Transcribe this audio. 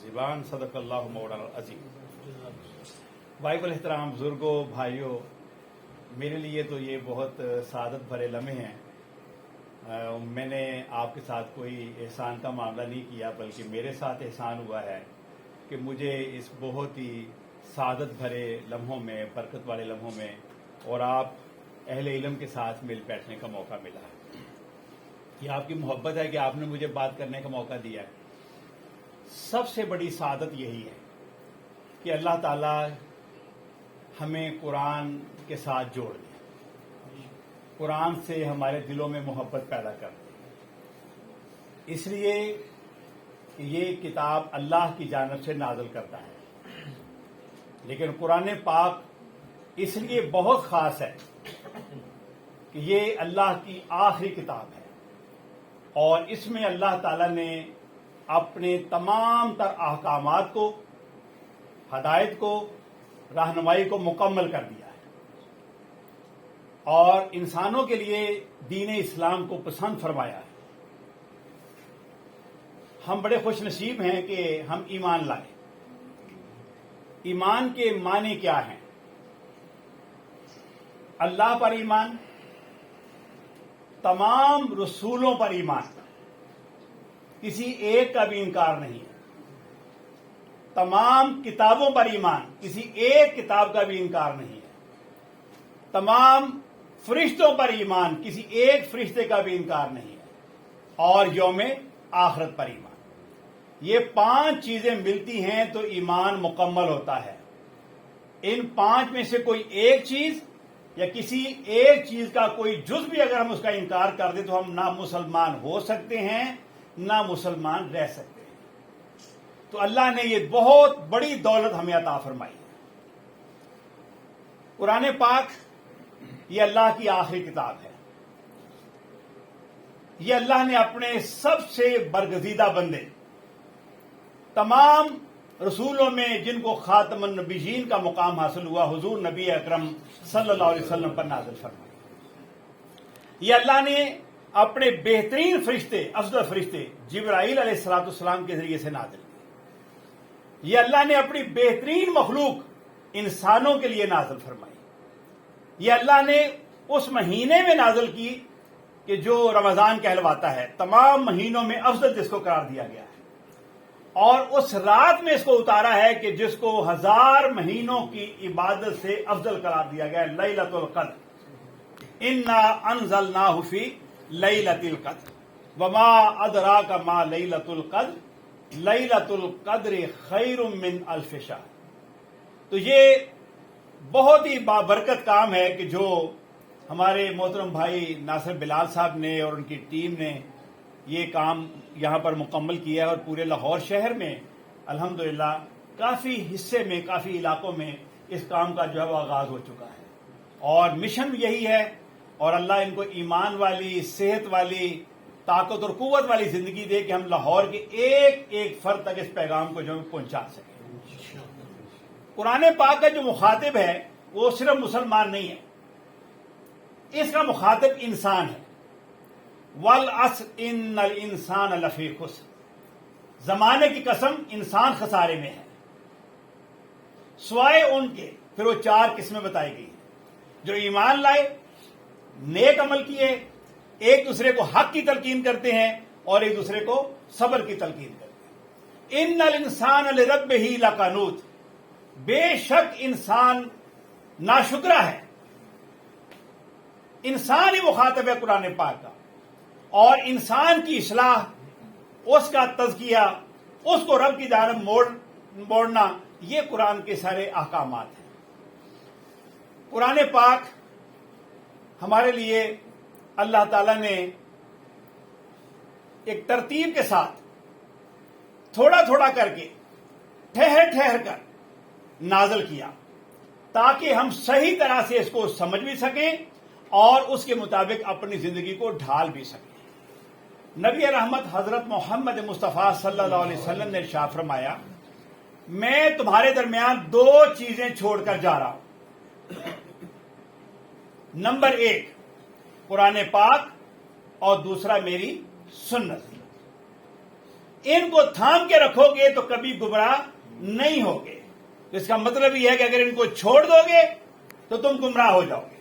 الکاذبان صدق اللہ مولانا العظیم۔ واجب الاحترام بزرگوں، بھائیوں، میرے لیے تو یہ بہت سعادت بھرے لمحے ہیں۔ میں نے آپ کے ساتھ کوئی احسان کا معاملہ نہیں کیا، بلکہ میرے ساتھ احسان ہوا ہے کہ مجھے اس بہت ہی سعادت بھرے لمحوں میں، برکت والے لمحوں میں اور آپ اہل علم کے ساتھ مل بیٹھنے کا موقع ملا ہے۔ یہ آپ کی محبت ہے کہ آپ نے مجھے بات کرنے کا موقع دیا ہے۔ سب سے بڑی سعادت یہی ہے کہ اللہ تعالیٰ ہمیں قرآن کے ساتھ جوڑ دے، قرآن سے ہمارے دلوں میں محبت پیدا کر دے۔ اس لیے یہ کتاب اللہ کی جانب سے نازل کرتا ہے، لیکن قرآن پاک اس لیے بہت خاص ہے کہ یہ اللہ کی آخری کتاب ہے، اور اس میں اللہ تعالیٰ نے اپنے تمام تر احکامات کو، ہدایت کو، رہنمائی کو مکمل کر دیا ہے، اور انسانوں کے لیے دین اسلام کو پسند فرمایا ہے۔ ہم بڑے خوش نصیب ہیں کہ ہم ایمان لائے۔ ایمان کے معنی کیا ہیں؟ اللہ پر ایمان، تمام رسولوں پر ایمان، کسی ایک کا بھی انکار نہیں ہے۔ تمام کتابوں پر ایمان، کسی ایک کتاب کا بھی انکار نہیں ہے۔ تمام فرشتوں پر ایمان، کسی ایک فرشتے کا بھی انکار نہیں ہے، اور یوم آخرت پر ایمان۔ یہ 5 چیزیں ملتی ہیں تو ایمان مکمل ہوتا ہے۔ ان 5 میں سے کوئی ایک چیز یا کسی ایک چیز کا کوئی جز بھی اگر ہم اس کا انکار کر دیں تو ہم نہ مسلمان ہو سکتے ہیں، نہ مسلمان رہ سکتے ہیں۔ تو اللہ نے یہ بہت بڑی دولت ہمیں عطا فرمائی ہے۔ قرآن پاک یہ اللہ کی آخری کتاب ہے۔ یہ اللہ نے اپنے سب سے برگزیدہ بندے، تمام رسولوں میں جن کو خاتم النبیین کا مقام حاصل ہوا، حضور نبی اکرم صلی اللہ علیہ وسلم پر نازل فرمائی۔ یہ اللہ نے اپنے بہترین فرشتے، افضل فرشتے جبرائیل علیہ الصلوۃ والسلام کے ذریعے سے نازل کی۔ یہ اللہ نے اپنی بہترین مخلوق انسانوں کے لیے نازل فرمائی۔ یہ اللہ نے اس مہینے میں نازل کی کہ جو رمضان کہلواتا ہے، تمام مہینوں میں افضل جس کو قرار دیا گیا ہے، اور اس رات میں اس کو اتارا ہے کہ جس کو 1000 مہینوں کی عبادت سے افضل قرار دیا گیا ہے، لیلۃ القدر۔ انا انزلناہ فی لیلۃ القدر وما ادراک ما لیلۃ القدر لیلۃ القدر خیر من الف شہر۔ تو یہ بہت ہی بابرکت کام ہے کہ جو ہمارے محترم بھائی ناصر بلال صاحب نے اور ان کی ٹیم نے یہ کام یہاں پر مکمل کیا ہے، اور پورے لاہور شہر میں الحمدللہ کافی حصے میں، کافی علاقوں میں اس کام کا جو ہے وہ آغاز ہو چکا ہے، اور مشن یہی ہے، اور اللہ ان کو ایمان والی، صحت والی، طاقت اور قوت والی زندگی دے کہ ہم لاہور کے ایک ایک فرد تک اس پیغام کو جو ہے پہنچا سکیں۔ قرآن پاک کا جو مخاطب ہے وہ صرف مسلمان نہیں ہے، اس کا مخاطب انسان ہے۔ وَالْعَصْرِ إِنَّ الْإِنسَانَ لَفِي خُسْرٍ، زمانے کی قسم انسان خسارے میں ہے، سوائے ان کے۔ پھر وہ 4 قسمیں بتائی گئی ہیں، جو ایمان لائے، نیک عمل کیے، ایک دوسرے کو حق کی تلقین کرتے ہیں اور ایک دوسرے کو صبر کی تلقین کرتے ہیں۔ إِنَّ الْإِنسَانَ لِرَبِّهِ لَقَنُوطٌ، بے شک انسان ناشکرا ہے۔ انسان ہی مخاطب ہے قرآن پاک کا، اور انسان کی اصلاح، اس کا تزکیہ، اس کو رب کی جانب موڑنا، یہ قرآن کے سارے احکامات ہیں۔ قرآن پاک ہمارے لیے اللہ تعالیٰ نے ایک ترتیب کے ساتھ تھوڑا تھوڑا کر کے، ٹھہر ٹھہر کر نازل کیا، تاکہ ہم صحیح طرح سے اس کو سمجھ بھی سکیں اور اس کے مطابق اپنی زندگی کو ڈھال بھی سکیں۔ نبی رحمت حضرت محمد مصطفیٰ صلی اللہ علیہ وسلم نے ارشاد فرمایا، میں تمہارے درمیان 2 چیزیں چھوڑ کر جا رہا ہوں۔ نمبر 1 قرآن پاک، اور دوسرا میری سنت۔ ان کو تھام کے رکھو گے تو کبھی گمراہ نہیں ہوگے. اس کا مطلب یہ ہے کہ اگر ان کو چھوڑ دو گے تو تم گمراہ ہو جاؤ گے.